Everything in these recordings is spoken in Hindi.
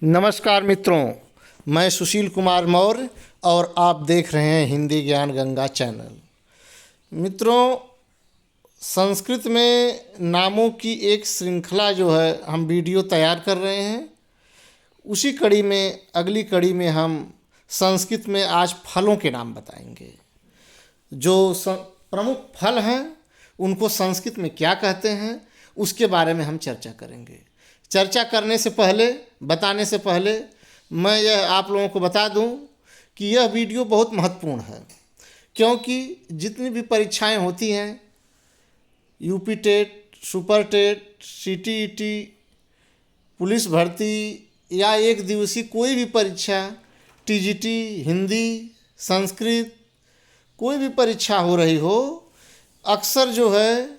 नमस्कार मित्रों, मैं सुशील कुमार मौर्य और आप देख रहे हैं हिंदी ज्ञान गंगा चैनल। मित्रों, संस्कृत में नामों की एक श्रृंखला जो है हम वीडियो तैयार कर रहे हैं। उसी कड़ी में अगली कड़ी में हम संस्कृत में आज फलों के नाम बताएंगे। जो प्रमुख फल हैं उनको संस्कृत में क्या कहते हैं उसके बारे में हम चर्चा करेंगे। चर्चा करने से पहले, बताने से पहले मैं यह आप लोगों को बता दूं कि यह वीडियो बहुत महत्वपूर्ण है, क्योंकि जितनी भी परीक्षाएं होती हैं, UP TET, super TET, CTET, police भर्ती या एक दिवसीय कोई भी परीक्षा, टीजीटी, हिंदी, संस्कृत, कोई भी परीक्षा हो रही हो, अक्सर जो है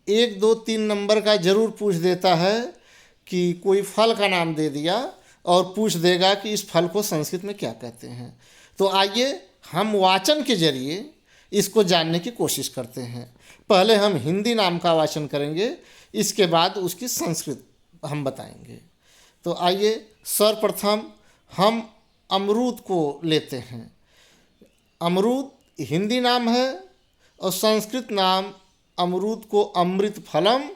1, 2, 3 नंबर का ज़रूर पूछ देता है कि कोई फल का नाम दे दिया और पूछ देगा कि इस फल को संस्कृत में क्या कहते हैं। तो आइए हम वाचन के जरिए इसको जानने की कोशिश करते हैं। पहले हम हिंदी नाम का वाचन करेंगे, इसके बाद उसकी संस्कृत हम बताएंगे। तो आइए सर्वप्रथम हम अमरूद को लेते हैं। अमरूद हिंदी नाम है और संस्कृत नाम अमरूद को अमृत फलम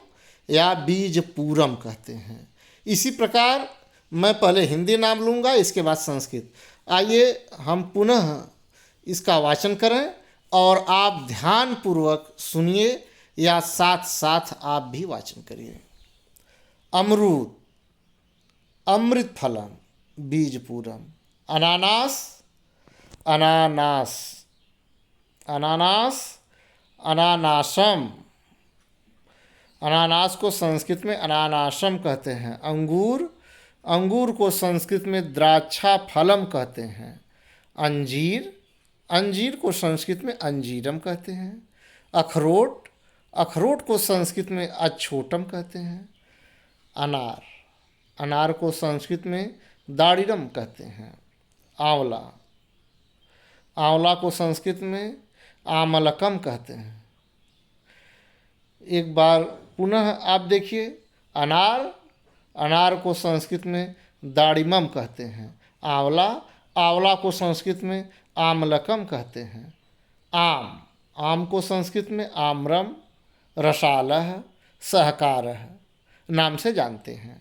या बीज पूरम कहते हैं। इसी प्रकार मैं पहले हिंदी नाम लूँगा, इसके बाद संस्कृत। आइए हम पुनः इसका वाचन करें और आप ध्यानपूर्वक सुनिए या साथ साथ आप भी वाचन करिए। अमरूद, अमृत फलम, बीज पूरम। अनानास, अनानास, अनानास, अनानासम। अनानास को संस्कृत में अनानासम कहते हैं। अंगूर, अंगूर को संस्कृत में द्राक्षा फलम कहते हैं। अंजीर, अंजीर को संस्कृत में अंजीरम कहते हैं। अखरोट, अखरोट को संस्कृत में अछोटम कहते हैं। अनार, अनार को संस्कृत में दाड़िरम कहते हैं। आंवला, आंवला को संस्कृत में आमलकम कहते हैं। एक बार पुनः आप देखिए, अनार, अनार को संस्कृत में दाड़िमम कहते हैं। आंवला, आंवला को संस्कृत में आमलकम कहते हैं। आम, आम को संस्कृत में आम्रम, रसालह, सहकारः नाम से जानते हैं।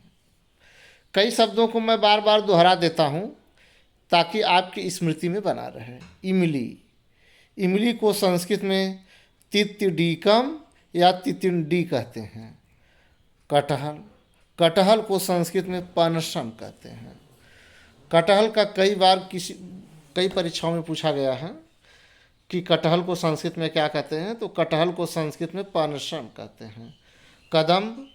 कई शब्दों को मैं बार बार दोहरा देता हूँ ताकि आपकी स्मृति में बना रहे। इमली, इमली को संस्कृत में तित्यडीकम या तितिंडी कहते हैं। कटहल, कटहल को संस्कृत में पनसम कहते हैं। कटहल का कई परीक्षाओं में पूछा गया है कि कटहल को संस्कृत में क्या कहते हैं, तो कटहल को संस्कृत में पनसम कहते हैं। कदम्ब,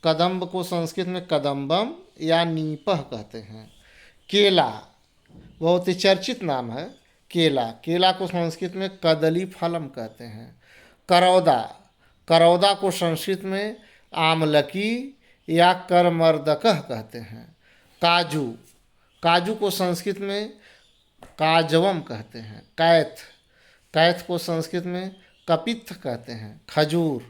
कदम्ब को संस्कृत में कदम्बम या नीपह कहते हैं। केला, बहुत ही चर्चित नाम है केला, केला को संस्कृत में कदली फलम कहते हैं। करौदा, करौदा को संस्कृत में आमलकी या करमर्दकः कहते हैं। काजू, काजू को संस्कृत में काजवम कहते हैं। कैथ, कैथ को संस्कृत में कपित्थ कहते हैं। खजूर,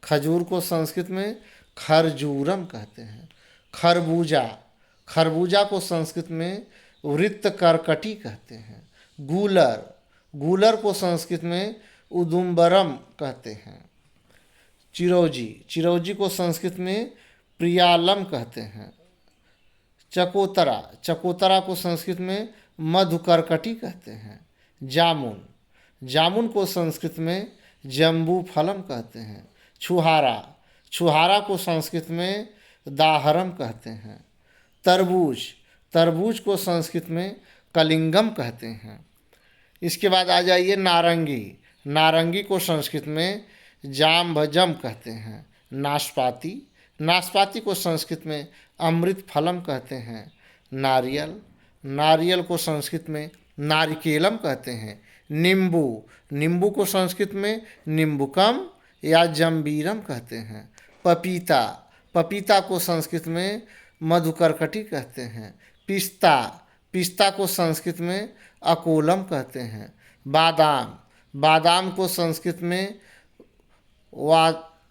खजूर को संस्कृत में खरजूरम कहते हैं। खरबूजा, खरबूजा को संस्कृत में वृत्तकर्कटी कहते हैं। गूलर, गूलर को संस्कृत में उदुम्बरम कहते हैं। चिरौजी, चिरौजी को संस्कृत में प्रियालम कहते हैं। चकोतरा, चकोतरा को संस्कृत में मधुकर्कटी कहते हैं। जामुन, जामुन को संस्कृत में जम्बू फलम कहते हैं। छुहारा, छुहारा को संस्कृत में दाहरम कहते हैं। तरबूज, तरबूज को संस्कृत में कलिंगम कहते हैं। इसके बाद आ जाइए नारंगी, नारंगी को संस्कृत में जाम्बजम कहते हैं। नाशपाती, नाशपाती को संस्कृत में अमृत फलम कहते हैं। नारियल, नारियल को संस्कृत में नारिकेलम कहते हैं। नींबू, नींबू को संस्कृत में नींबुकम या जम्बीरम कहते हैं। पपीता, पपीता को संस्कृत में मधुकर्कटी कहते हैं। पिस्ता, पिस्ता को संस्कृत में अकोलम कहते हैं। बादाम, बादाम को संस्कृत में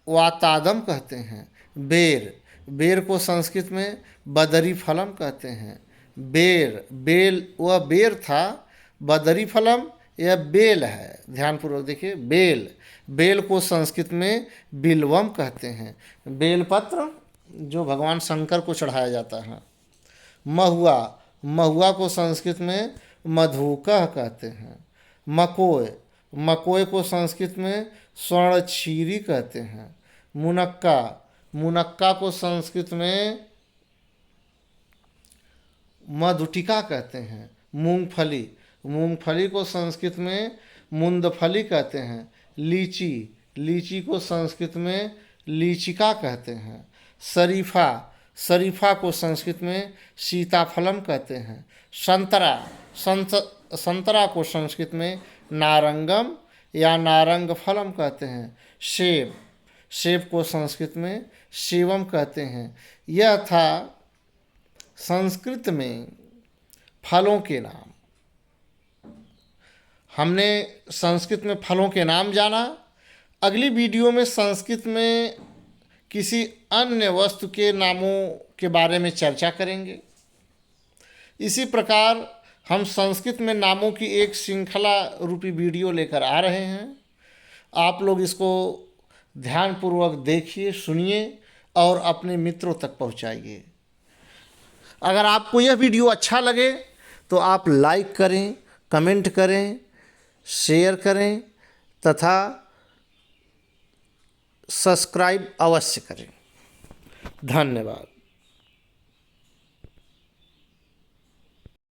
वातादम कहते हैं। बेर, बेर को संस्कृत में बदरी फलम कहते हैं। बेर, बेल वह बेर था, बदरी फलम यह बेल है। ध्यानपूर्वक देखिए, बेल, बेल को संस्कृत में बिल्वम कहते हैं। बेलपत्र जो भगवान शंकर को चढ़ाया जाता है। महुआ, महुआ को संस्कृत में मधुकह कहते हैं। मकोय, मकोय को संस्कृत में स्वर्णक्षीरी कहते हैं। मुनक्का, मुनक्का को संस्कृत में मधुटिका कहते हैं। मूंगफली, मूंगफली को संस्कृत में मुंदफली कहते हैं। लीची, लीची को संस्कृत में लीचिका कहते हैं। शरीफा, शरीफा को संस्कृत में सीताफलम कहते हैं। संतरा, संतरा को संस्कृत में नारंगम या नारंग फलम कहते हैं। सेब, सेब को संस्कृत में सेवम कहते हैं। यह था संस्कृत में फलों के नाम। हमने संस्कृत में फलों के नाम जाना। अगली वीडियो में संस्कृत में किसी अन्य वस्तु के नामों के बारे में चर्चा करेंगे। इसी प्रकार हम संस्कृत में नामों की एक श्रृंखला रूपी वीडियो लेकर आ रहे हैं। आप लोग इसको ध्यानपूर्वक देखिए, सुनिए और अपने मित्रों तक पहुंचाइए। अगर आपको यह वीडियो अच्छा लगे तो आप लाइक करें, कमेंट करें, शेयर करें तथा सब्सक्राइब अवश्य करें। धन्यवाद।